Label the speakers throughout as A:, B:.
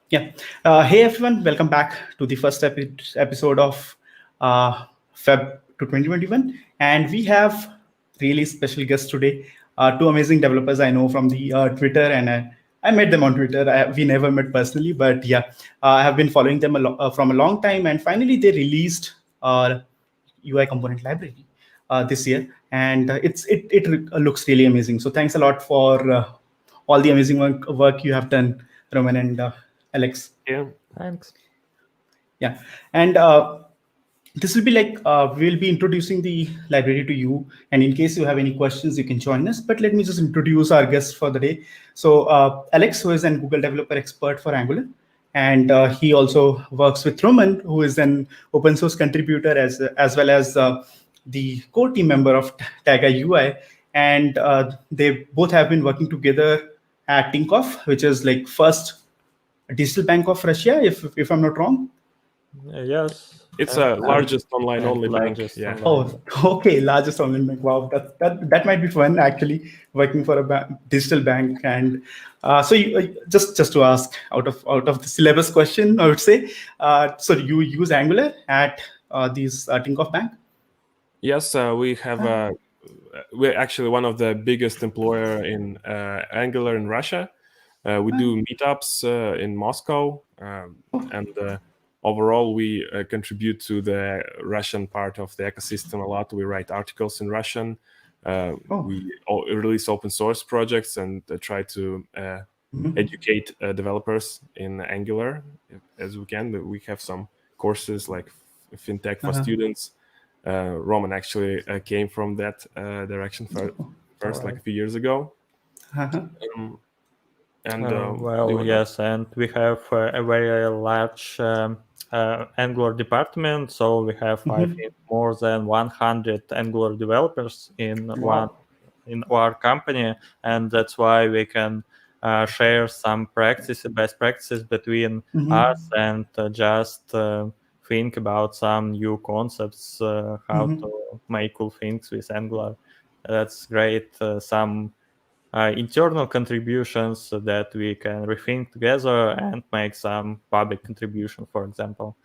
A: Yeah. Hey everyone, welcome back to the first episode of Feb to 2021. And we have really special guests today. Two amazing developers I know from the Twitter, and I met them on Twitter. We never met personally, but yeah, I have been following them from a long time. And finally, they released UI component library this year, and it looks really amazing. So thanks a lot for all the amazing work you have done, Roman and Alex.
B: Yeah.
C: Thanks.
A: Yeah, and this will be like we'll be introducing the library to you, and in case you have any questions, you can join us. But let me just introduce our guest for the day. So Alex, who is an Google developer expert for Angular, and he also works with Roman, who is an open source contributor as well as the core team member of Taiga UI, and they both have been working together at Tinkoff, which is like first digital bank of Russia, if I'm not wrong.
C: Yes.
B: It's a largest online
C: and
B: only bank.
C: largest
B: Yeah.
C: online.
A: Oh, okay, largest online bank. Wow, that might be fun actually, working for a digital bank. And so, just to ask, out of the syllabus question, I would say, so you use Angular at these Tinkoff Bank?
B: Yes, we have. We're actually one of the biggest employer in Angular in Russia. We do meetups in Moscow, and overall we contribute to the Russian part of the ecosystem a lot. We write articles in Russian. We release open source projects and try to educate developers in Angular as we can. We have some courses like fintech for students. Roman actually came from that direction first, like a few years ago. And
C: Well, yes, and we have a very large Angular department, so we have I think more than 100 Angular developers in our company, and that's why we can share some best practices between us, and just think about some new concepts, how to make cool things with Angular. That's great. Some internal contributions so that we can rethink together and make some public contribution, for example.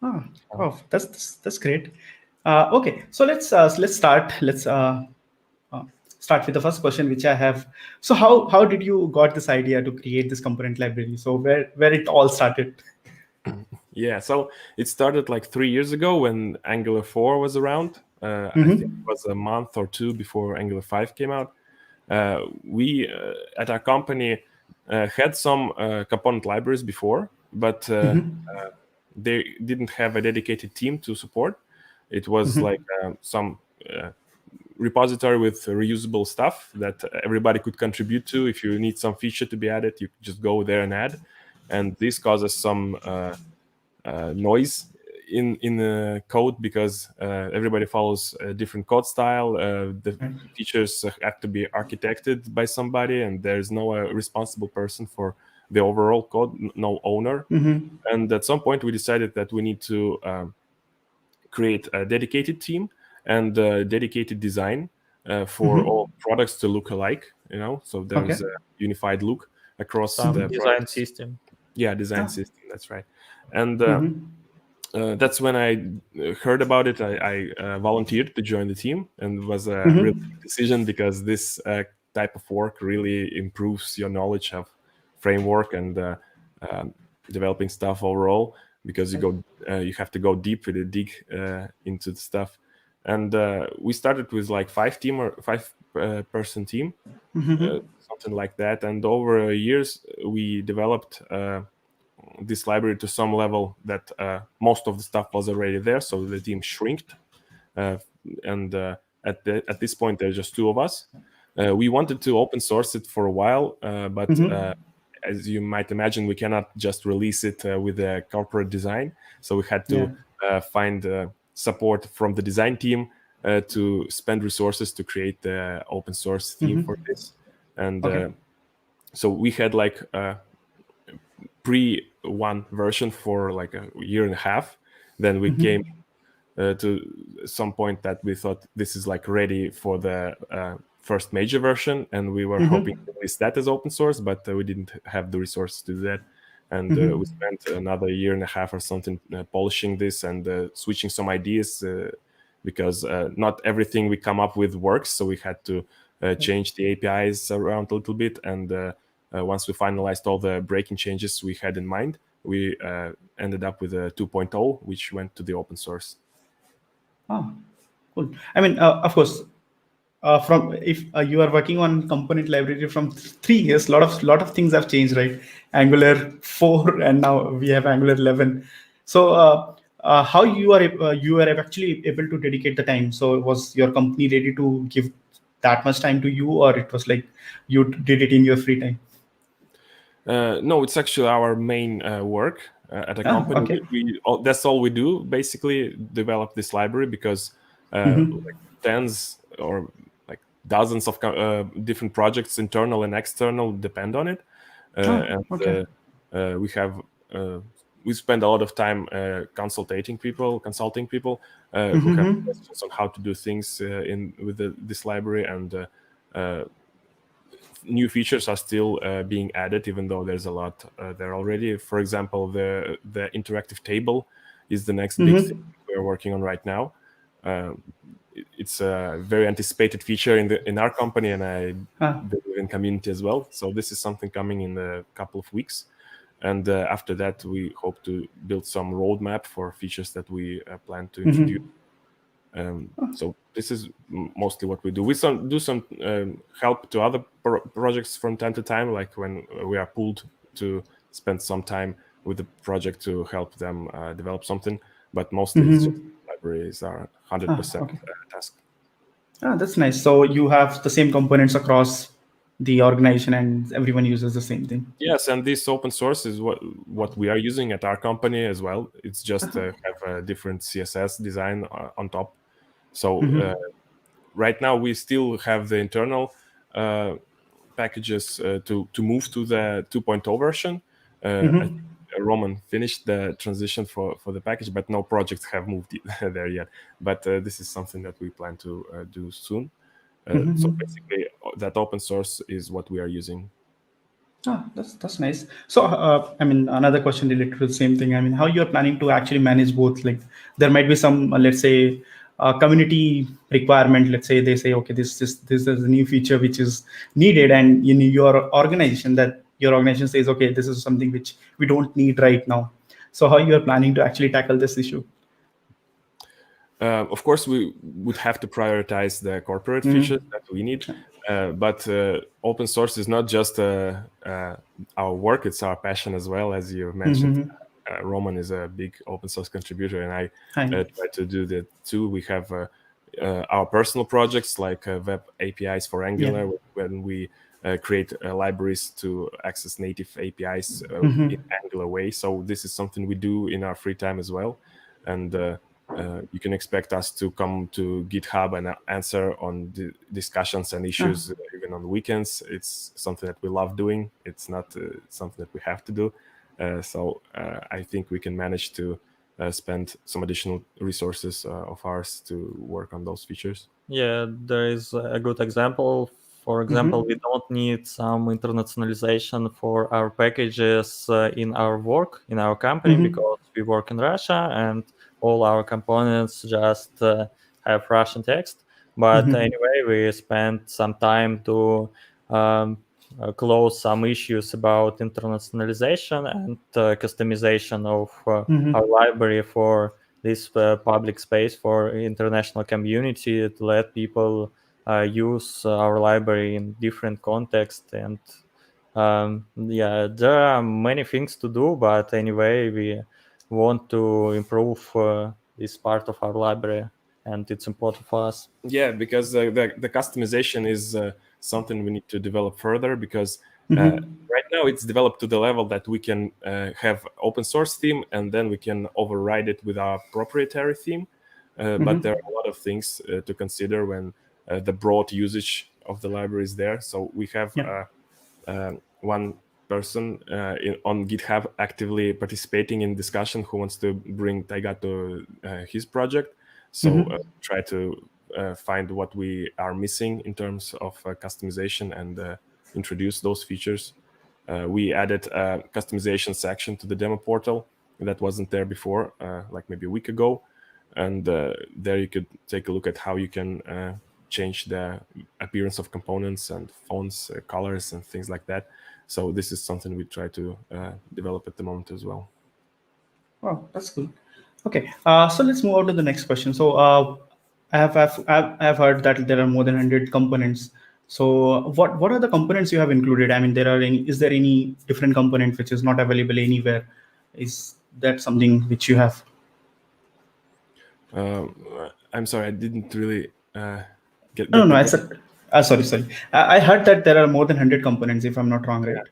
A: Oh, that's great. Okay, so let's start. Let's start with the first question, which I have. So how did you got this idea to create this component library? So where it all started?
B: yeah, so it started like 3 years ago when Angular 4 was around. I think it was a month or two before Angular 5 came out. We at our company had some component libraries before, but they didn't have a dedicated team to support. It was like some repository with reusable stuff that everybody could contribute to. If you need some feature to be added, you just go there and add. And this causes some noise in the code because everybody follows a different code style. The features have to be architected by somebody, and there's no responsible person for the overall code, no owner. And at some point, we decided that we need to create a dedicated team and dedicated design for all products to look alike. So there's a unified look across
C: Some
B: the
C: design
B: products.
C: system.
B: Yeah, design system. That's right. And that's when I heard about it. I volunteered to join the team, and it was a really big decision because this type of work really improves your knowledge of framework and developing stuff overall, because you have to go deep with it, dig into the stuff. And we started with like five person team, something like that. And over years, we developed this library to some level that most of the stuff was already there, so the team shrinked, and at this point there's just two of us. We wanted to open source it for a while, but as you might imagine, we cannot just release it with a corporate design, so we had to find support from the design team to spend resources to create the open source theme for this. And so we had like one version for like a year and a half. Then we came to some point that we thought this is like ready for the first major version, and we were hoping to release that as open source, but we didn't have the resources to do that. and we spent another year and a half or something polishing this and switching some ideas because not everything we come up with works. So we had to change the APIs around a little bit. And once we finalized all the breaking changes we had in mind, we ended up with a 2.0, which went to the open source.
A: Ah, cool. I mean, of course, from if you are working on component library from 3 years, lot of things have changed, right? Angular 4, and now we have Angular 11. So, how you are actually able to dedicate the time? So, was your company ready to give that much time to you, or it was like you did it in your free time?
B: No, it's actually our main work at a
A: Ah,
B: company.
A: okay.
B: That's all we do, basically, develop this library because like tens or like dozens of different projects, internal and external, depend on it.
A: Ah,
B: And
A: okay.
B: we have we spend a lot of time consulting people who have questions on how to do things in with this library, and new features are still being added, even though there's a lot there already. For example, the interactive table is the next big thing we're working on right now. It's a very anticipated feature in our company, and I
A: Ah,
B: believe in community as well. So this is something coming in a couple of weeks, and after that, we hope to build some roadmap for features that we plan to introduce. So this is mostly what we do. We do some help to other projects from time to time, like when we are pulled to spend some time with the project to help them develop something. But mostly, it's just libraries are 100%
A: okay.
B: task.
A: Ah, that's nice. So you have the same components across the organization, and everyone uses the same thing.
B: Yes, and this open source is what we are using at our company as well. It's just have a different CSS design on top. So right now we still have the internal packages to move to the 2.0 version. Roman finished the transition for the package, but no projects have moved there yet. But this is something that we plan to do soon. So basically, that open source is what we are using.
A: Ah, that's nice. So, I mean, another question related to the same thing. I mean, how you are planning to actually manage both? Like, there might be some, let's say, community requirement. Let's say they say, okay, this is a new feature which is needed, and in your organization, that your organization says, okay, this is something which we don't need right now. So, how you are planning to actually tackle this issue?
B: Of course, we would have to prioritize the corporate features that we need, but open source is not just our work; it's our passion as well. As you mentioned, Roman is a big open source contributor, and I
A: Hi.
B: try to do that too. We have our personal projects like web APIs for
A: Yeah.
B: Angular, when we create libraries to access native APIs in Angular way. So this is something we do in our free time as well, and you can expect us to come to GitHub and answer on the discussions and issues even on the weekends. It's something that we love doing. It's not something that we have to do. So I think we can manage to spend some additional resources of ours to work on those features.
C: Yeah, there is a good example. For example, we don't need some internationalization for our packages in our work, in our company, because we work in Russia and all our components just have Russian text. But anyway, we spent some time to close some issues about internationalization and customization of our library for this public space for international community to let people use our library in different contexts. And yeah, there are many things to do, but anyway, we want to improve this part of our library, and it's important for us.
B: Yeah, because the customization is something we need to develop further, because right now it's developed to the level that we can have open source theme and then we can override it with our proprietary theme. But there are a lot of things to consider when the broad usage of the library is there. So we have one person on GitHub actively participating in discussion who wants to bring Taiga to his project. So try to find what we are missing in terms of customization and introduce those features. We added a customization section to the demo portal that wasn't there before, like maybe a week ago. And there you could take a look at how you can change the appearance of components and fonts, colors, and things like that. So this is something we try to develop at the moment as well.
A: Wow, that's cool. Okay, so let's move on to the next question. So I have heard that there are more than 100 components. So what are the components you have included? I mean, is there any different component which is not available anywhere? Is that something which you have?
B: I'm sorry, I didn't really get
A: No,
B: the
A: no, I
B: question.
A: said, sorry. I heard that there are more than 100 components, if I'm not wrong, right? Yeah.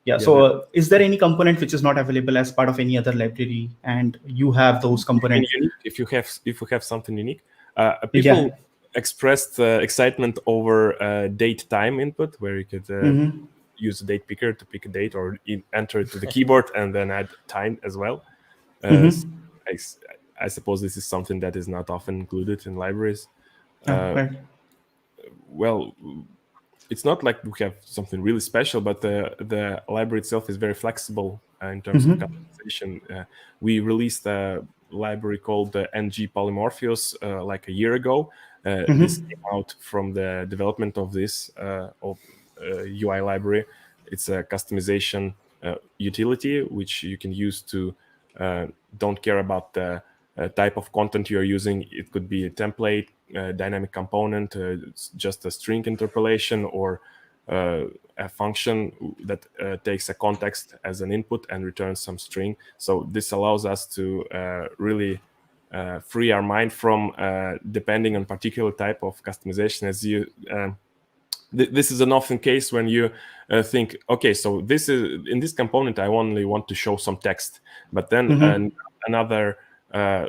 B: Yeah, there-
A: So is there any component which is not available as part of any other library, and you have those components?
B: unique, if you have something unique.
A: Yeah.
B: People expressed excitement over date time input, where you could use a date picker to pick a date or enter it to the keyboard and then add time as well. I suppose this is something that is not often included in libraries.
A: Right.
B: Well, it's not like we have something really special, but the library itself is very flexible in terms of customization. We released a library called the NG Polymorphios like a year ago. This came out from the development of this UI library. It's a customization utility which you can use to don't care about the type of content you're using. It could be a template, dynamic component, just a string interpolation, or a function that takes a context as an input and returns some string. So this allows us to really free our mind from depending on particular type of customization. As you this is an often case when you think, okay, so this is in this component I only want to show some text, but then another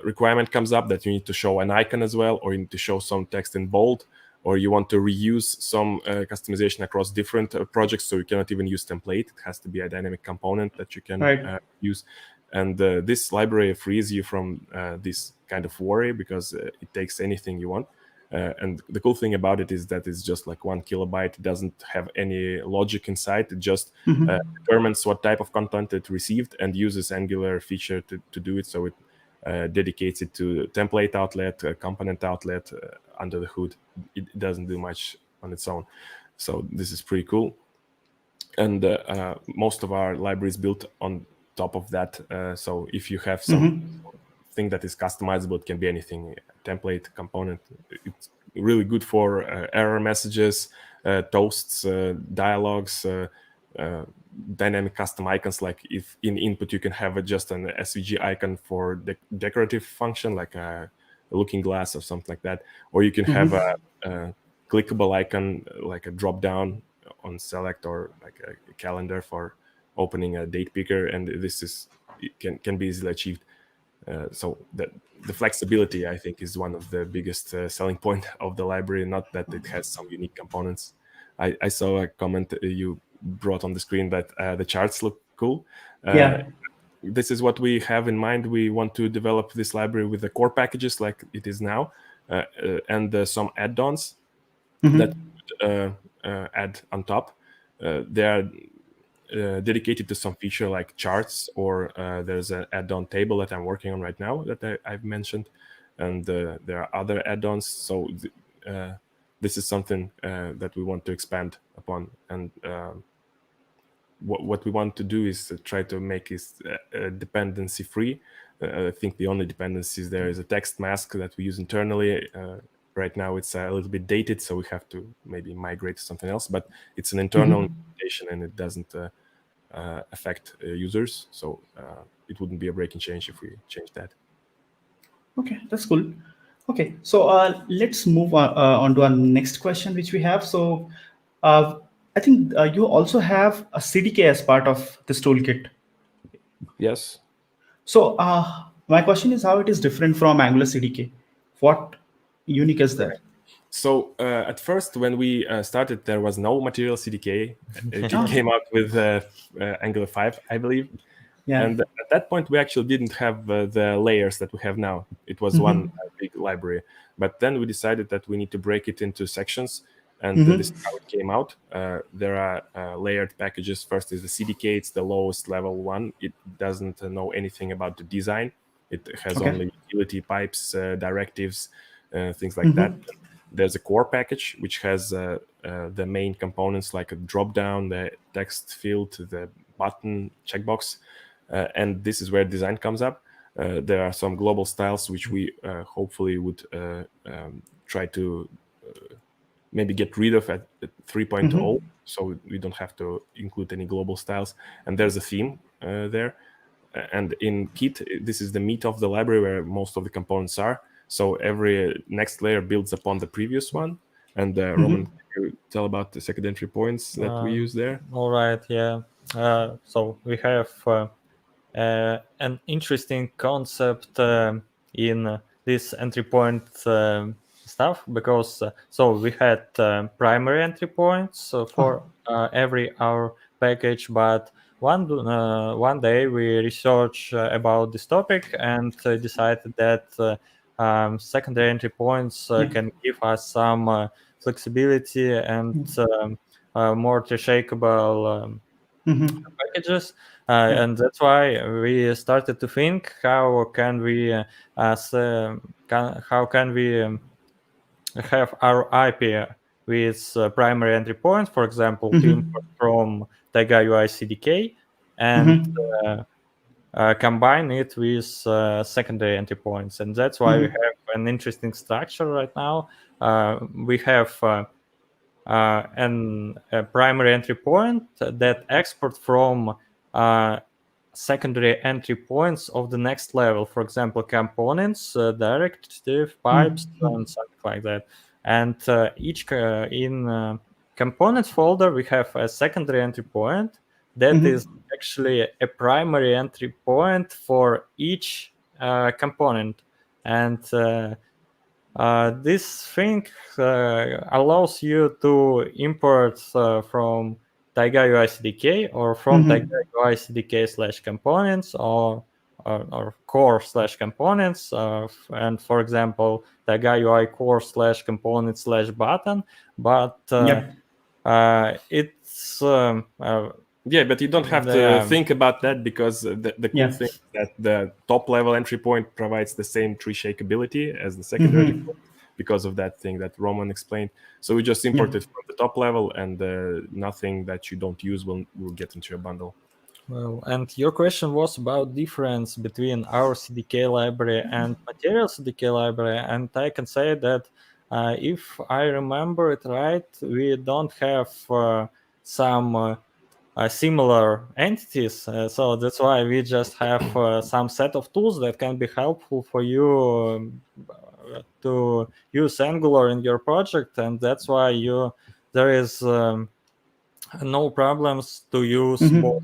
B: requirement comes up that you need to show an icon as well, or you need to show some text in bold, or you want to reuse some customization across different projects, so you cannot even use template. It has to be a dynamic component that you can use. And this library frees you from this kind of worry, because it takes anything you want. And the cool thing about it is that it's just like 1 kilobyte. It doesn't have any logic inside. It just determines what type of content it received and uses Angular feature to do it. So it dedicates it to template outlet, component outlet under the hood. It doesn't do much on its own. So this is pretty cool. And most of our library is built on top of that. So if you have some thing that is customizable, it can be anything, template, component. It's really good for error messages, toasts, dialogues, dynamic custom icons. Like if in input you can have just an SVG icon for decorative function, like a looking glass or something like that, or you can have a clickable icon, like a drop down on select, or like a calendar for opening a date picker, and it can be easily achieved. So the flexibility, I think, is one of the biggest selling point of the library, not that it has some unique components. I saw a comment you brought on the screen that the charts look cool. This is what we have in mind. We want to develop this library with the core packages like it is now, and some add-ons that add on top. They are dedicated to some feature like charts, or there's an add-on table that I'm working on right now that I've mentioned, and there are other add-ons. So this is something that we want to expand upon, and what we want to do is to try to make it dependency free. I think the only dependencies there is a text mask that we use internally. Right now it's a little bit dated, so we have to maybe migrate to something else, but it's an internal implementation and it doesn't affect users. So it wouldn't be a breaking change if we change that.
A: Okay, that's cool. Okay, so let's move on to our next question, which we have. So I think you also have a CDK as part of this toolkit.
B: Yes.
A: So my question is how it is different from Angular CDK. What unique is there?
B: So at first, when we started, there was no Material CDK. It came out with Angular 5, I believe.
A: Yeah.
B: And at that point, we actually didn't have the layers that we have now. It was one big library. But then we decided that we need to break it into sections. And this is how it came out. There are layered packages. First is the CDK. It's the lowest level one. It doesn't know anything about the design. It has only utility pipes, directives, things like that. There's a core package, which has the main components like a drop-down, the text field, the button, checkbox. And this is where design comes up. There are some global styles, which we hopefully would try to maybe get rid of at 3.0, so we don't have to include any global styles. And there's a theme there. And in Kit, this is the meat of the library where most of the components are. So every next layer builds upon the previous one. And Roman, can you tell about the second entry points that we use there?
C: All right, yeah. So we have an interesting concept in this entry point stuff, because so we had primary entry points for every our package, but one day we researched about this topic and decided that secondary entry points can give us some flexibility and more traceable packages, and that's why we started to think how can we have our IP with primary entry points, for example, to import from Taiga UI CDK and combine it with secondary entry points. And that's why we have an interesting structure right now. We have a primary entry point that export from secondary entry points of the next level, for example, components, directive pipes, and something like that. And each in components folder, we have a secondary entry point that is actually a primary entry point for each component. And this thing allows you to import from Taiga UI CDK or from Taiga UI CDK / components or core / components. And for example, Taiga UI core / components / button. But it's
B: yeah, but you don't have to think about that, because the cool thing is that the top level entry point provides the same tree shakeability as the secondary entry point, because of that thing that Roman explained. So we just import it from the top level, and nothing that you don't use will get into your bundle.
C: Well, and your question was about difference between our CDK library and material CDK library, and I can say that if I remember it right, we don't have some similar entities, so that's why we just have some set of tools that can be helpful for you to use Angular in your project, and that's why there is no problems to use both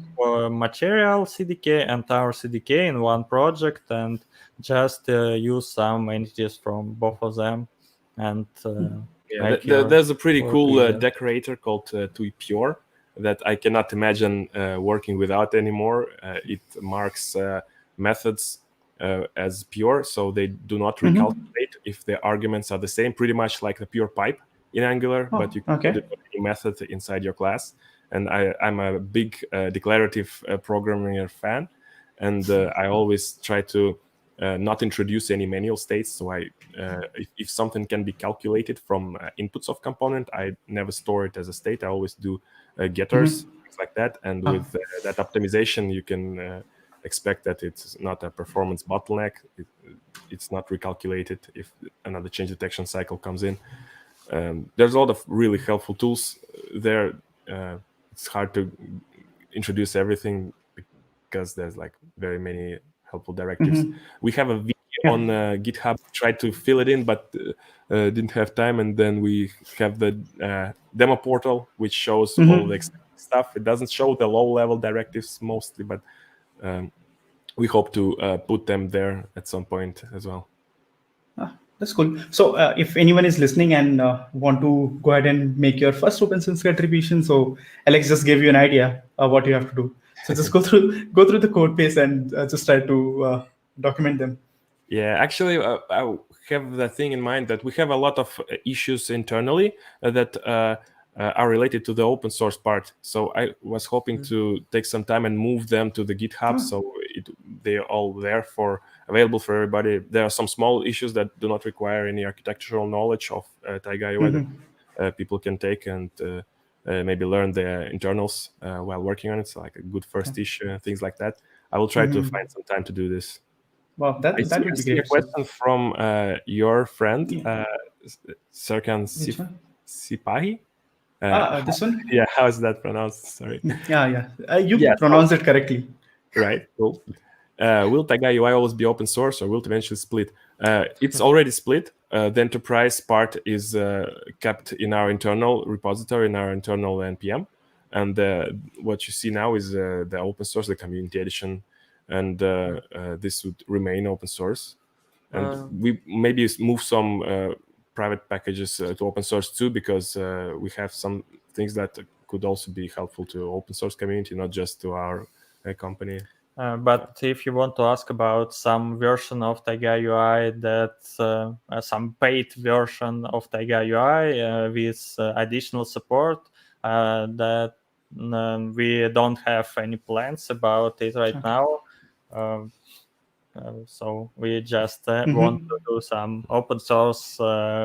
C: material CDK and our CDK in one project, and just use some entities from both of them. And
B: there's a pretty cool decorator called TUI Pure that I cannot imagine working without anymore. It marks methods as pure, so they do not recalculate if the arguments are the same, pretty much like the pure pipe in Angular, but you can put it any method inside your class. And I'm a big declarative programming fan, and I always try to not introduce any manual states. So if something can be calculated from inputs of component, I never store it as a state. I always do getters, things like that. And with that optimization, you can expect that it's not a performance bottleneck. It's not recalculated if another change detection cycle comes in. There's a lot of really helpful tools there. It's hard to introduce everything because there's like very many helpful directives. We have a video on GitHub, tried to fill it in, but didn't have time. And then we have the demo portal, which shows all the stuff. It doesn't show the low-level directives mostly, but we hope to put them there at some point as well.
A: That's cool. So if anyone is listening and want to go ahead and make your first open source contribution, so Alex just gave you an idea of what you have to do. So just go through the code base and just try to document them.
B: Yeah, actually, have the thing in mind that we have a lot of issues internally that are related to the open source part. So I was hoping to take some time and move them to the GitHub, so they're all there available for everybody. There are some small issues that do not require any architectural knowledge of Taiga UI that people can take and maybe learn the internals while working on it. So like a good first issue, things like that. I will try to find some time to do this.
A: Wow,
B: I
A: that would be
B: see a
A: great.
B: question from your friend, Serkan
A: Which one?
B: Sipahi.
A: This one?
B: Yeah, how is that pronounced? Sorry.
A: Yeah. You
B: Yeah,
A: pronounced it correctly.
B: Right, cool. Will Taiga UI always be open source, or will it eventually split? It's already split. The enterprise part is kept in our internal repository, in our internal NPM. And what you see now is the open source, the community edition, and this would remain open source. And we maybe move some private packages to open source too, because we have some things that could also be helpful to open source community, not just to our company.
C: But if you want to ask about some version of Taiga UI, that some paid version of Taiga UI with additional support, that we don't have any plans about it right now. So we just want to do some open source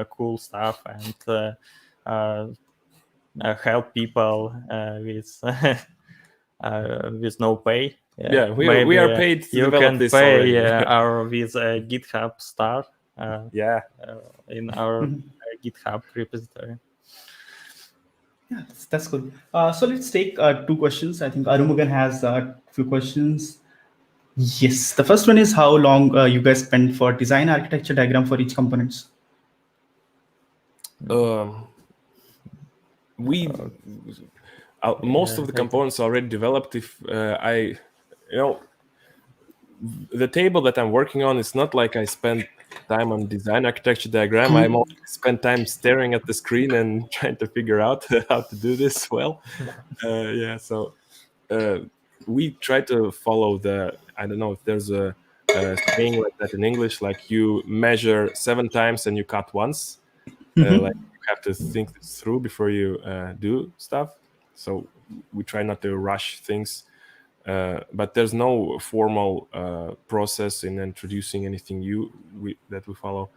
C: cool stuff and help people with no pay.
B: Yeah, we are paid to develop this already.
C: You can pay our with a GitHub star in our GitHub repository.
A: Yeah, that's good. So let's take 2 questions. I think Arumugan has a few questions. Yes, the first one is how long you guys spend for design architecture diagram for each components.
B: We most of the components are already developed. If the table that I'm working on, it's not like I spend time on design architecture diagram. I mostly spend time staring at the screen and trying to figure out how to do this well. So we try to follow I don't know if there's a saying like that in English, like you measure 7 times and you cut once. Like you have to think this through before you do stuff. So we try not to rush things. But there's no formal process in introducing anything new that we follow.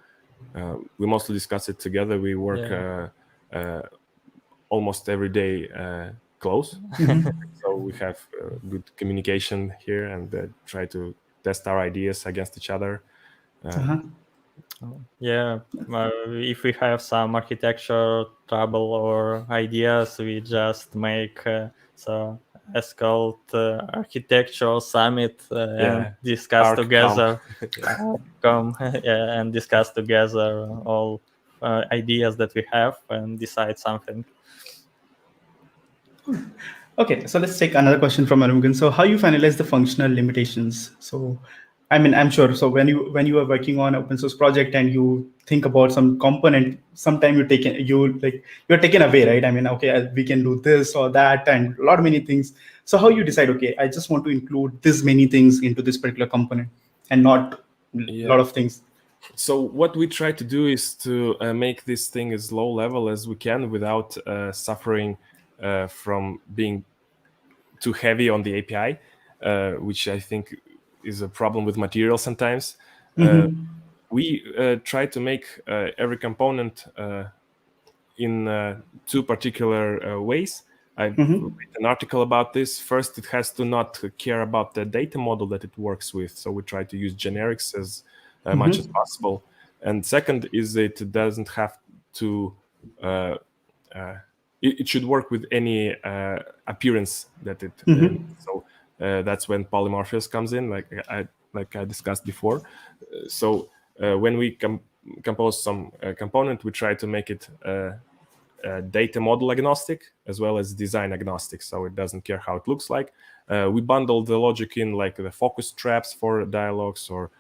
B: We mostly discuss it together. We work almost every day close. So we have good communication here and try to test our ideas against each other.
C: If we have some architecture trouble or ideas, we just make it's called architectural summit and discuss together and discuss together all ideas that we have and decide something.
A: Okay, so let's take another question from Arumugan. So how you finalize the functional limitations? So I mean, I'm sure. So when you are working on open source project and you think about some component, sometime you're taken away, right? I mean, okay, we can do this or that and many things. So how you decide, okay, I just want to include this many things into this particular component and not a lot of things.
B: So what we try to do is to make this thing as low level as we can without suffering from being too heavy on the API, which I think is a problem with material sometimes. We try to make every component in 2 particular ways. I've written an article about this. First, it has to not care about the data model that it works with. So we try to use generics as much as possible. And second is it doesn't have to, it should work with any appearance that it, so that's when polymorphism comes in, like I discussed before. So when we compose some component, we try to make it data model agnostic as well as design agnostic, so it doesn't care how it looks like. We bundle the logic in, like the focus traps for dialogues or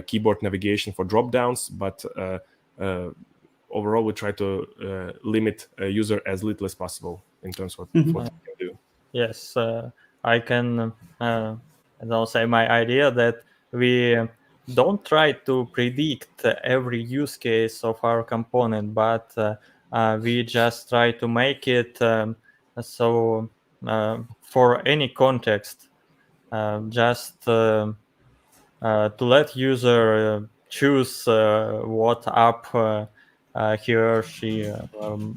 B: keyboard navigation for drop downs, but overall we try to limit a user as little as possible in terms of what we can do.
C: Yes, I can say my idea that we don't try to predict every use case of our component, but we just try to make it so for any context, just to let user choose what app he or she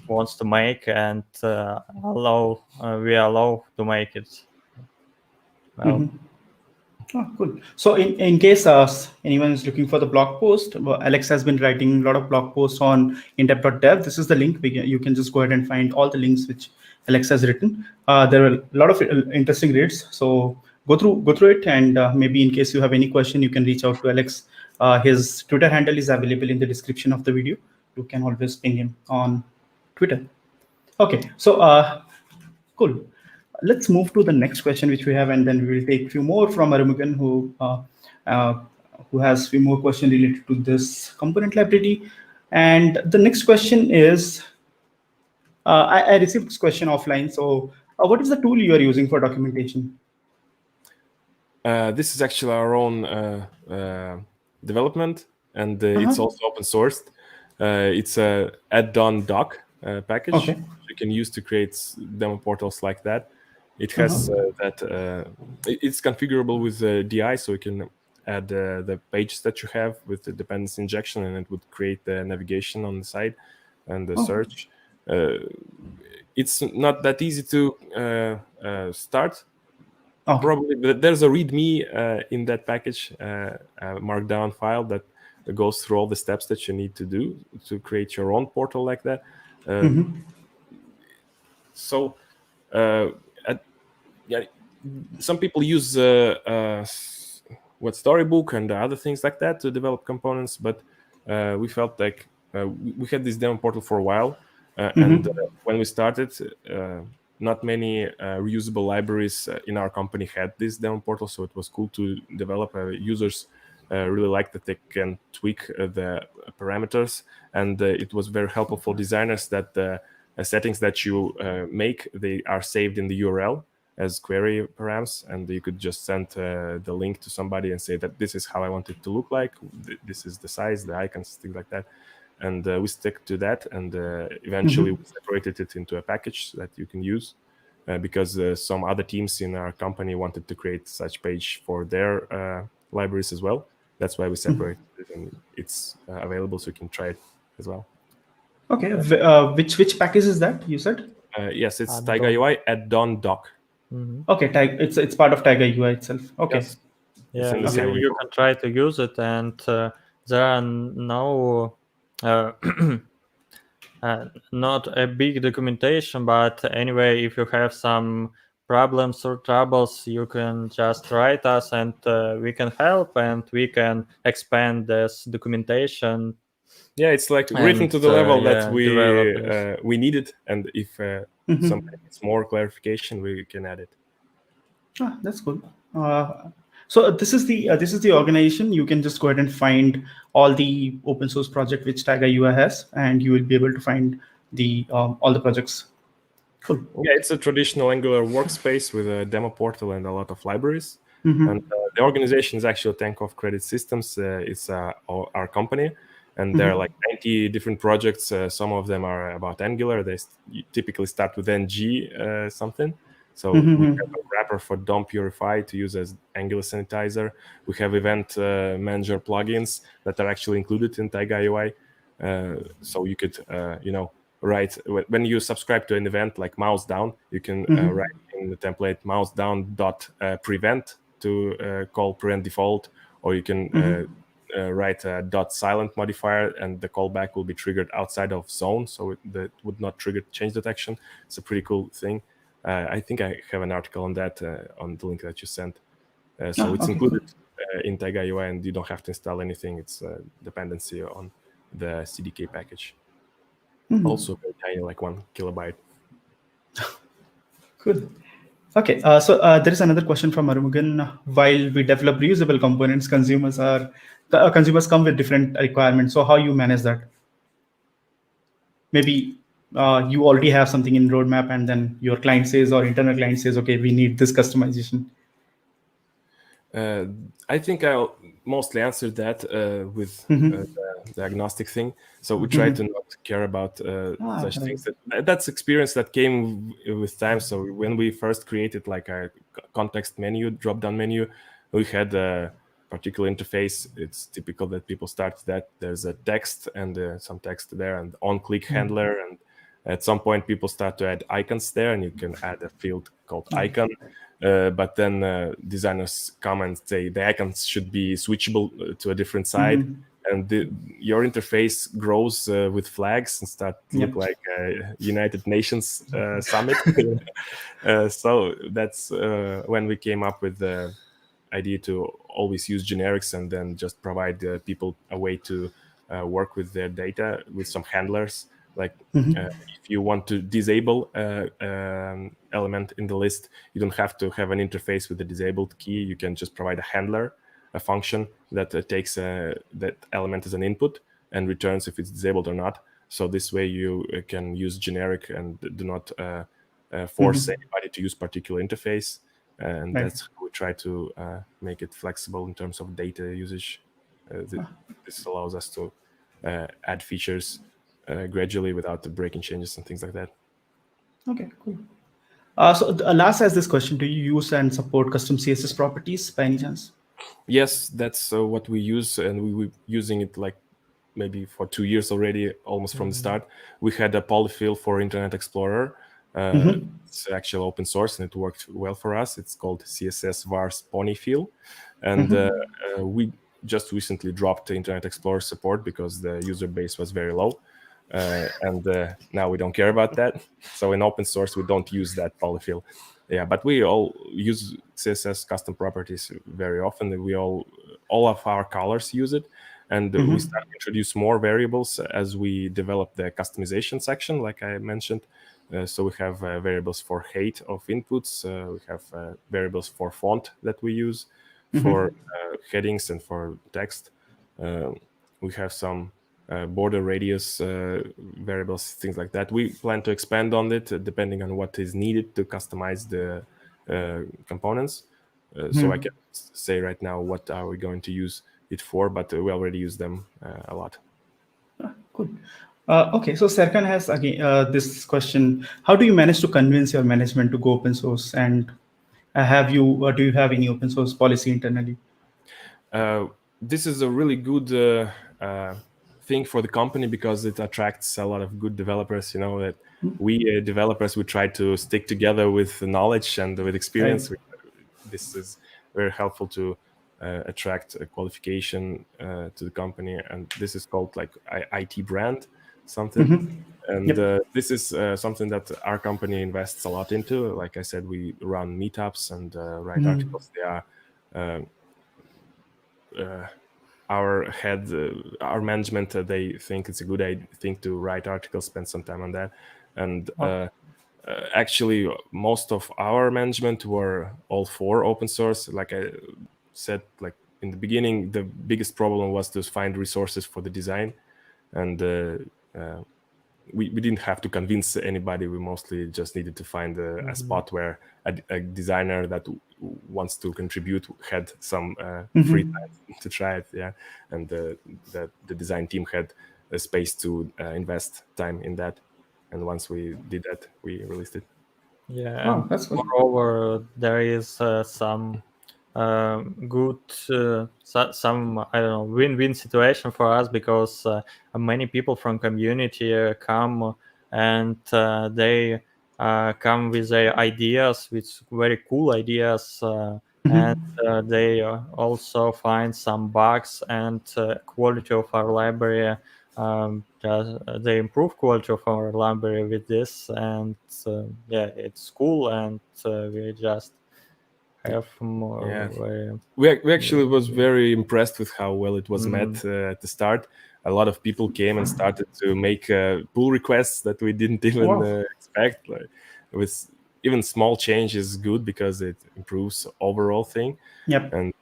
C: wants to make, and we allow to make it. Well,
A: Oh, cool. So in case anyone is looking for the blog post, Alex has been writing a lot of blog posts on indep.dev. This is the link. You can just go ahead and find all the links which Alex has written. There are a lot of interesting reads. So go through it, and maybe in case you have any question, you can reach out to Alex. His Twitter handle is available in the description of the video. You can always ping him on Twitter. Okay, so cool. Let's move to the next question which we have, and then we will take a few more from Arumugan, who has a few more questions related to this component library. And the next question is, I received this question offline. So what is the tool you are using for documentation?
B: This is actually our own development, and it's also open sourced. It's a add-on doc package you can use to create demo portals like that. It has it's configurable with DI, so you can add the pages that you have with the dependency injection, and it would create the navigation on the side and the search. It's not that easy to start. Probably, but there's a README in that package, a markdown file that goes through all the steps that you need to do to create your own portal like that. So, yeah, some people use Storybook and other things like that to develop components, but we felt like we had this demo portal for a while, and when we started, not many reusable libraries in our company had this demo portal, so it was cool to develop. Users really liked that they can tweak the parameters, and it was very helpful for designers that the settings that you make, they are saved in the URL as query params, and you could just send the link to somebody and say that this is how I want it to look like, this is the size, the icons, things like that. And we stick to that, and eventually we separated it into a package that you can use, because some other teams in our company wanted to create such page for their libraries as well. That's why we separated it, and it's available, so you can try it as well.
A: Okay, which package is that you said?
B: Yes, it's Taiga UI add-on doc.
A: Okay, it's part of Taiga UI itself. Okay.
B: Yes.
C: Yeah, you can try to use it, and there are no not a big documentation, but anyway, if you have some problems or troubles, you can just write us, and we can help, and we can expand this documentation.
B: Yeah, it's like written to the level that we need it, and if somebody needs more clarification, we can add it.
A: That's cool. So this is the organization. You can just go ahead and find all the open source project which Taiga UI has, and you will be able to find the all the projects. Cool.
B: Yeah, it's a traditional Angular workspace with a demo portal and a lot of libraries. And the organization is actually Tinkoff Credit Systems. It's our company, and there are like 90 different projects. Some of them are about Angular. They typically start with ng something. So we have a wrapper for DOM Purify to use as Angular sanitizer. We have event manager plugins that are actually included in Taiga UI. So you could, write, when you subscribe to an event like mouse down, you can write in the template mouse down dot prevent to call prevent default, or you can write a dot silent modifier, and the callback will be triggered outside of zone, so that would not trigger change detection. It's a pretty cool thing. I think I have an article on that on the link that you sent. So it's included in Taiga UI, and you don't have to install anything. It's a dependency on the CDK package. Also very tiny, like 1 kilobyte.
A: Good. Okay, so there is another question from Arumugan. While we develop reusable components, consumers come with different requirements. So how you manage that? Maybe you already have something in roadmap, and then your client says, or internal client says, okay, we need this customization.
B: I think I'll mostly answer that with the agnostic thing. So we try to not care about such
A: Right.
B: things. That's experience that came with time. So when we first created like a context menu, drop-down menu, we had a particular interface. It's typical that people start that. There's a text and some text there and on-click handler. And at some point, people start to add icons there, and you can add a field called icon. But then designers come and say the icons should be switchable to a different side, and your interface grows with flags and start to look like a United Nations summit. So that's when we came up with the idea to always use generics and then just provide people a way to work with their data with some handlers. Like if you want to disable element in the list, you don't have to have an interface with the disabled key. You can just provide a handler, a function that takes that element as an input and returns if it's disabled or not. So this way you can use generic and do not force anybody to use particular interface. And that's how we try to make it flexible in terms of data usage. This allows us to add features gradually without breaking changes and things like that.
A: Okay, cool. So Lars has this question: do you use and support custom CSS properties by any chance?
B: Yes, that's what we use, and we were using it like maybe for 2 years already, almost from the start. We had a polyfill for Internet Explorer. It's actually open source and it worked well for us. It's called CSS vars ponyfill, and we just recently dropped the Internet Explorer support because the user base was very low. And now we don't care about that. So in open source, we don't use that polyfill. Yeah, but we all use CSS custom properties very often. We all of our colors use it, and we start to introduce more variables as we develop the customization section, like I mentioned. So we have variables for height of inputs. We have variables for font that we use, for headings and for text. We have some border radius variables, things like that. We plan to expand on it depending on what is needed to customize the components. So I can say right now what are we going to use it for, but we already use them a lot.
A: Good. Okay, so Serkan has again this question: how do you manage to convince your management to go open source? And do you have any open source policy internally?
B: This is a really good thing for the company because it attracts a lot of good developers. You know that we developers, we try to stick together with knowledge and with experience.
A: Right.
B: This is very helpful to attract a qualification to the company, and this is called like IT brand something. And this is something that our company invests a lot into. Like I said, we run meetups and write articles. They are our management, they think it's a good thing to write articles, spend some time on that. And actually, most of our management were all for open source. Like I said, like in the beginning, the biggest problem was to find resources for the design, and we didn't have to convince anybody. We mostly just needed to find a spot where a designer that wants to contribute had some free time to try it. Yeah, and the design team had a space to invest time in that. And once we did that, we released it.
C: Yeah,
A: Oh,
C: and
A: that's good.
C: moreover, there is some good some I don't know win-win situation for us because many people from community come and they come with their ideas, with very cool ideas, and they also find some bugs and quality of our library. They improve quality of our library with this, and yeah, it's cool, and we just have more.
B: Yeah, we actually was very impressed with how well it was met at the start. A lot of people came and started to make pull requests that we didn't even expect. Like, with even small change is good because it improves overall thing.
A: Yep.
B: And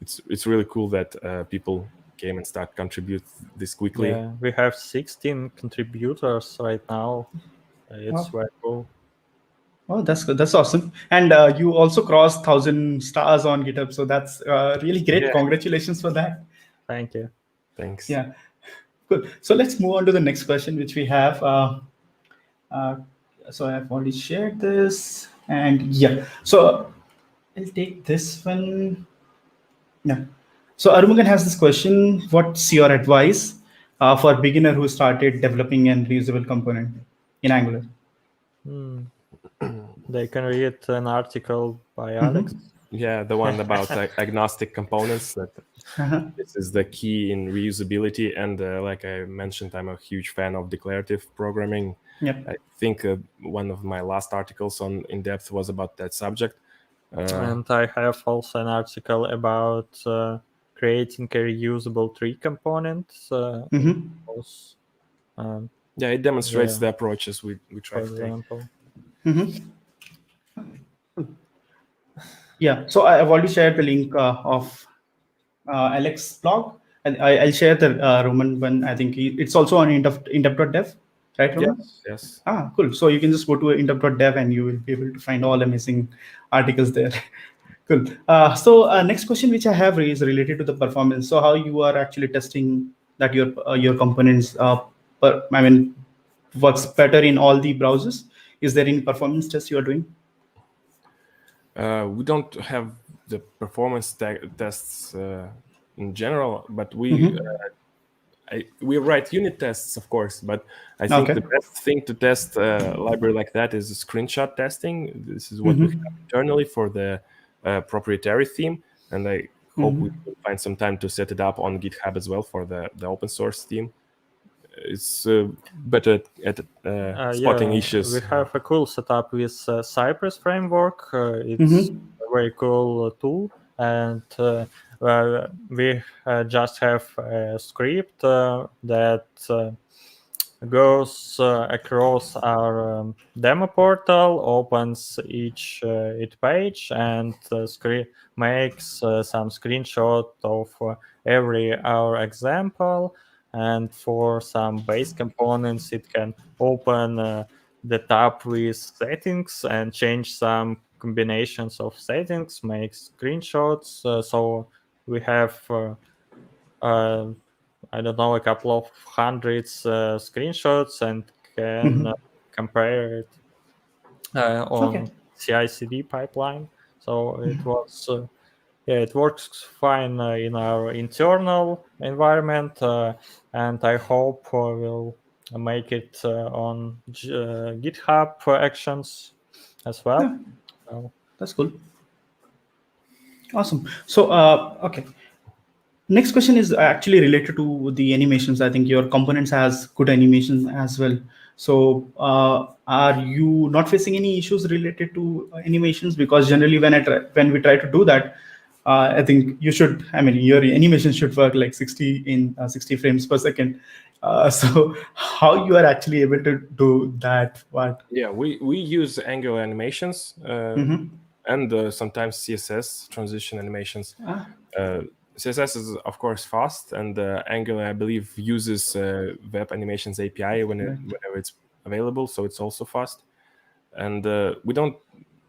B: it's really cool that people came and start contribute this quickly.
C: Yeah, we have 16 contributors right now. It's
A: Wow.
C: very cool.
A: Oh, that's good. That's awesome. And you also crossed 1,000 stars on GitHub, so that's really great.
B: Yeah,
A: Congratulations for that.
C: Thank you.
B: thanks.
A: Yeah, cool. So let's move on to the next question, which we have. Uh, so I've already shared this, and yeah. So I'll take this one. Yeah. So Arumugan has this question: what's your advice for a beginner who started developing an reusable component in Angular?
C: Hmm. They can read an article by Alex.
B: Yeah, the one about agnostic components. That
A: Uh-huh.
B: this is the key in reusability. And like I mentioned, I'm a huge fan of declarative programming.
A: Yep.
B: I think one of my last articles on in depth was about that subject.
C: And I have also an article about creating a reusable tree component. Those, um,
B: Yeah, it demonstrates
C: yeah,
B: the approaches we try
C: for
B: to take.
C: example.
A: Yeah. So I've already shared the link of Alex blog, and I'll share the Roman one. I think it's also on indup.dev, right, Roman?
B: Yes, yes.
A: Ah, cool. So you can just go to indup.dev and you will be able to find all amazing articles there. Cool. So next question which I have is related to the performance. So how you are actually testing that your components, I mean, works better in all the browsers? Is there any performance test you are doing?
B: We don't have the performance tests in general, but we we write unit tests, of course. But I think
A: Okay.
B: the best thing to test a library like that is screenshot testing. This is what we have internally for the proprietary theme, and I hope we will find some time to set it up on GitHub as well for the open source theme. It's better at spotting
C: Yeah,
B: issues.
C: we have a cool setup with Cypress framework. It's a very cool tool, and we just have a script that goes across our demo portal, opens each page, and makes some screenshot of every our example. And for some base components, it can open the tab with settings and change some combinations of settings, make screenshots. So we have uh, I don't know, a couple of hundreds screenshots and can compare it
A: Okay.
C: on CI/CD pipeline. So it was, yeah, it works fine in our internal environment, and I hope we'll make it on GitHub Actions as well.
A: Yeah,
C: So,
A: that's cool. Awesome. So okay. Next question is actually related to the animations. I think your components has good animations as well. So are you not facing any issues related to animations? Because generally when we try to do that, I think you should, I mean, your animation should work like 60 in 60 frames per second. So how you are actually able to do that? What?
B: Yeah, we use Angular animations and sometimes CSS transition animations.
A: Ah,
B: CSS is of course fast, and Angular, I believe, uses Web Animations API
A: right.
B: whenever it's available, so it's also fast. And we don't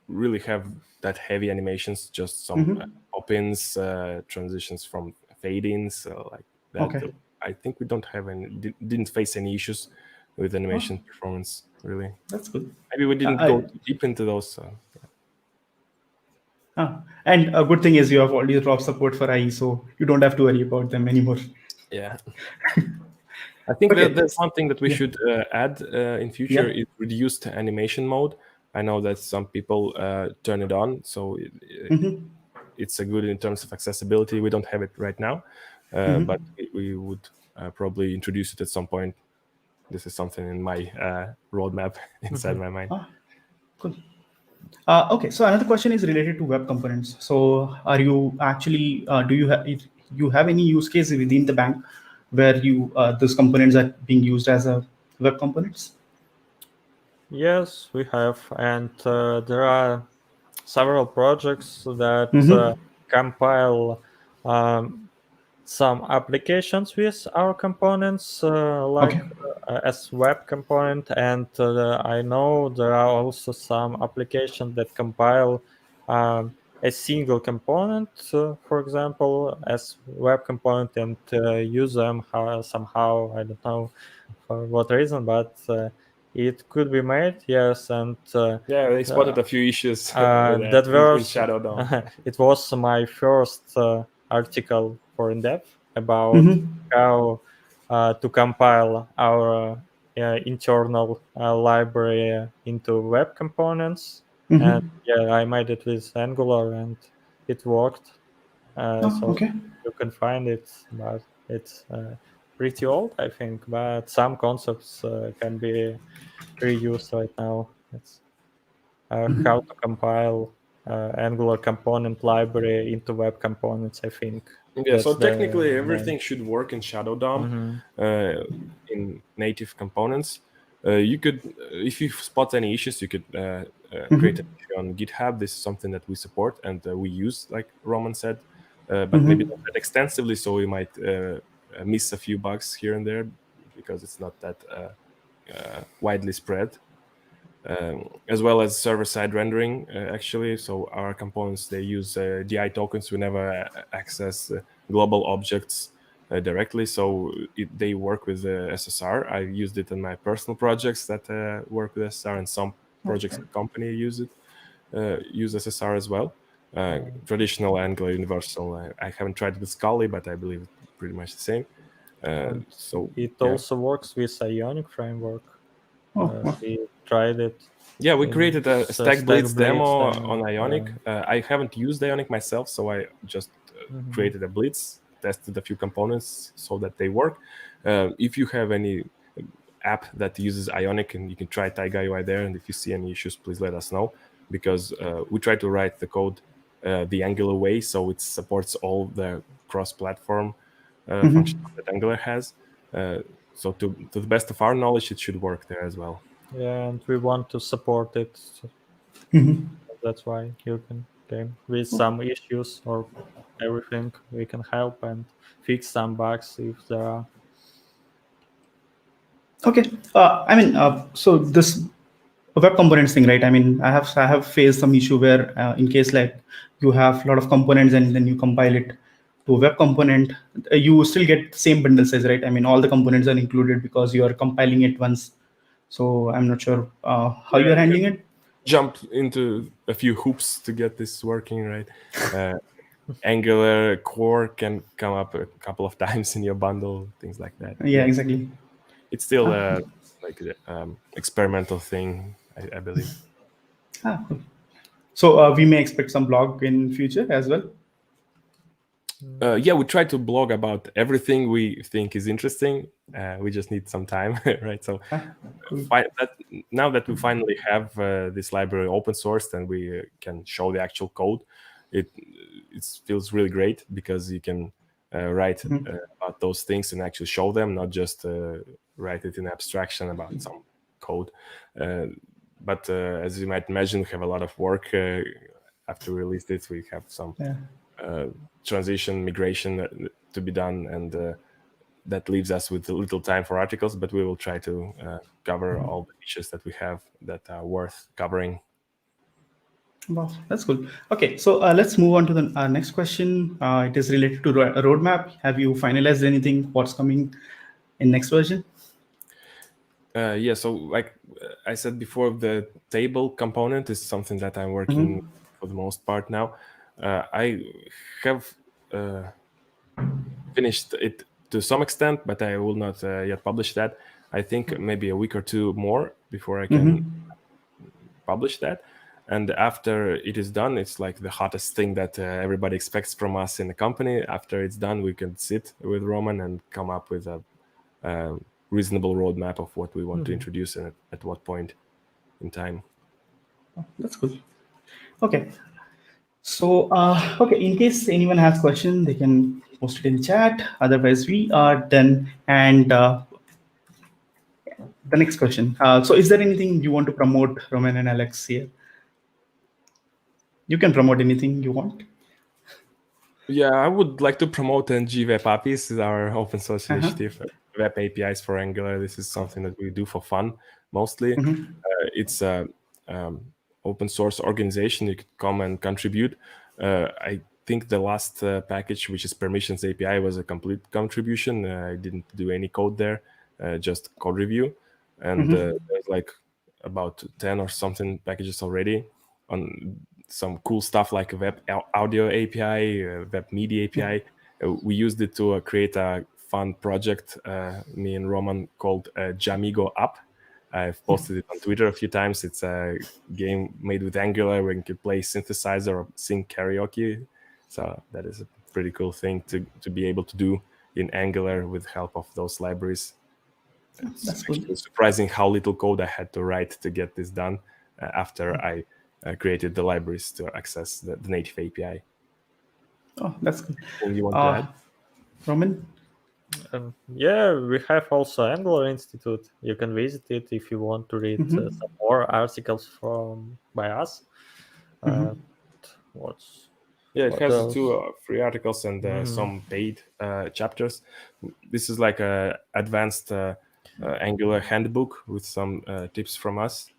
B: really have that heavy animations, just some pop-ins, transitions from fade-ins, like that.
A: Okay.
B: I think we don't have any, didn't face any issues with animation performance, really.
A: That's good.
B: Maybe we didn't go too deep into those.
A: And a good thing is you have already dropped support for IE, so you don't have to worry about them anymore.
B: Yeah. I think
A: Okay.
B: that that's one thing that we should add in future
A: Yeah.
B: is reduced animation mode. I know that some people turn it on, so it's a good in terms of accessibility. We don't have it right now, but we would probably introduce it at some point. This is something in my roadmap inside my mind.
A: Cool. Okay, so another question is related to web components. So, are you actually do you have any use case within the bank where you those components are being used as a web components?
C: yes, we have, and there are several projects that compile some applications with our components, like as web component, and I know there are also some applications that compile a single component, for example, as web component, and use them somehow. I don't know for what reason, but it could be made. Yes, and
B: Yeah, they spotted a few issues with
C: that
B: in
C: was
B: Shadow DOM.
C: it was my first article for in depth about how to compile our internal library into web components. And yeah, I made it with Angular and it worked. So
A: Okay.
C: you can find it, but it's pretty old, I think. But some concepts can be reused right now. It's how to compile Angular component library into web components. I think
B: Yeah,
C: that's
B: so technically
C: the
B: everything should work in Shadow DOM in native components. You could, if you spot any issues, you could create an issue on GitHub. This is something that we support and we use, like Roman said, but maybe not that extensively. So we might miss a few bugs here and there because it's not that widely spread. As well as server-side rendering, actually. So our components, they use DI tokens. We never access global objects directly, so they work with SSR. I used it in my personal projects that work with SSR, and some projects in the company use SSR as well. Traditional Angular Universal. I haven't tried with Scali, but I believe it's pretty much the same. So
C: it
B: yeah.
C: also works with Ionic framework.
A: Oh,
C: We tried it.
B: Yeah, we created a Stack Blitz demo on Ionic.
C: yeah.
B: I haven't used Ionic myself, so I just created a Blitz, tested a few components so that they work. If you have any app that uses Ionic, and you can try Taiga UI there, and if you see any issues, please let us know, because we try to write the code the Angular way, so it supports all the cross-platform functions that Angular has. So to the best of our knowledge, it should work there as well.
C: Yeah, and we want to support it. That's why you can game with some issues or everything. We can help and fix some bugs if there are.
A: okay. I mean, so this web components thing, right? I mean, I have faced some issue where, in case like you have a lot of components and then you compile it to a web component, you still get the same bundle size, right? I mean, all the components are included because you are compiling it once. So I'm not sure how
B: Yeah,
A: you are
B: you
A: handling
B: can
A: it.
B: jump into a few hoops to get this working, right? Angular core can come up a couple of times in your bundle, things like that.
A: Yeah, exactly.
B: It's still like experimental thing, I believe.
A: Cool. So we may expect some blog in future as well.
B: Yeah, we try to blog about everything we think is interesting. We just need some time, right? So
A: Cool.
B: now that we finally have this library open sourced and we can show the actual code, it feels really great because you can write about those things and actually show them, not just write it in abstraction about some code. But as you might imagine, we have a lot of work after we released it. We have some transition migration to be done, and that leaves us with little time for articles, but we will try to cover all the issues that we have that are worth covering.
A: Wow, that's cool. Okay, so let's move on to the next question. It is related to roadmap. Have you finalized anything? What's coming in next version?
B: Yeah, so like I said before, the table component is something that I'm working for the most part now. I have finished it to some extent, but I will not yet publish that. I think maybe a week or two more before I can publish that. And after it is done, it's like the hottest thing that everybody expects from us in the company. After it's done, we can sit with Roman and come up with a reasonable roadmap of what we want to introduce and at what point in time.
A: That's cool. Okay. So, okay, in case anyone has question, they can post it in chat. Otherwise, we are done. And the next question. So is there anything you want to promote, Roman and Alex here? You can promote anything you want.
B: Yeah, I would like to promote NG Web APIs, our open source initiative, web APIs for Angular. This is something that we do for fun mostly. It's a open source organization. You could come and contribute. I think the last package, which is permissions API, was a complete contribution. I didn't do any code there, just code review. And there's like about 10 or something packages already on some cool stuff like web audio API, web media API. We used it to create a fun project, me and Roman, called Jamigo app. I've posted it on Twitter a few times. It's a game made with Angular where you can play synthesizer or sing karaoke. So that is a pretty cool thing to be able to do in Angular with help of those libraries. It's actually surprising how little code I had to write to get this done after I created the libraries to access the native API.
A: Oh, that's good.
B: You want to add?
A: Roman?
C: Yeah, we have also Angular Institute. You can visit it if you want to read some more articles by us.
B: It has 2 free articles and some paid chapters. This is like a advanced Angular handbook with some tips from us.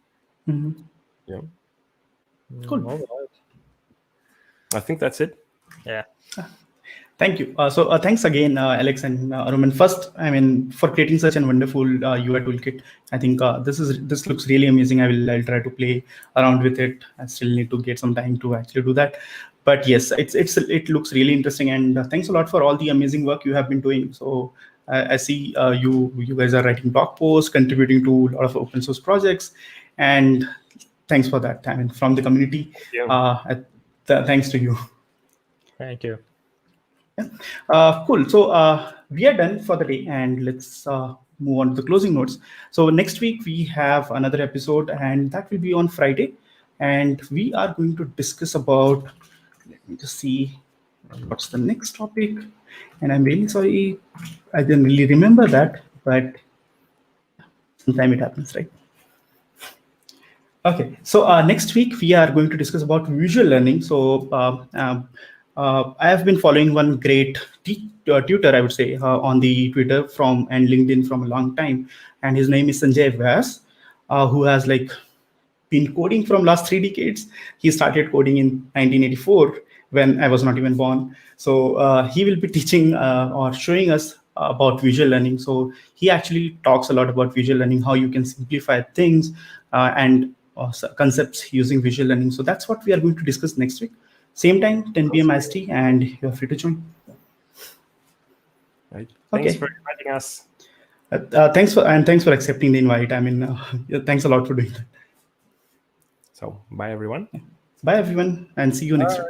B: Yeah.
A: Cool.
C: All right.
B: I think that's it.
C: Yeah.
A: Thank you. So thanks again, Alex and Roman. First, for creating such a wonderful UI toolkit. I think this looks really amazing. I'll try to play around with it. I still need to get some time to actually do that. But yes, it looks really interesting. And thanks a lot for all the amazing work you have been doing. So I see you guys are writing blog posts, contributing to a lot of open source projects, and thanks for that. From the community, thanks to you.
C: Thank you.
A: Cool. So we are done for the day, and let's move on to the closing notes. So next week we have another episode, and that will be on Friday, and we are going to discuss about. Let me just see what's the next topic. And I'm really sorry, I didn't really remember that, but sometime it happens, right? Okay, so next week we are going to discuss about visual learning. So I have been following one great tutor, I would say, on the Twitter and LinkedIn from a long time, and his name is Sanjay Vyas, who has been coding from last 3 decades. He started coding in 1984 when I was not even born. So he will be teaching or showing us about visual learning. So he actually talks a lot about visual learning, how you can simplify things and concepts using visual learning. So that's what we are going to discuss next week. Same time, 10 p.m. IST, and you're free to join.
B: Right. Thanks for inviting us.
A: Thanks for accepting the invite. Thanks a lot for doing that.
B: So bye everyone.
A: Bye everyone, and see you next week.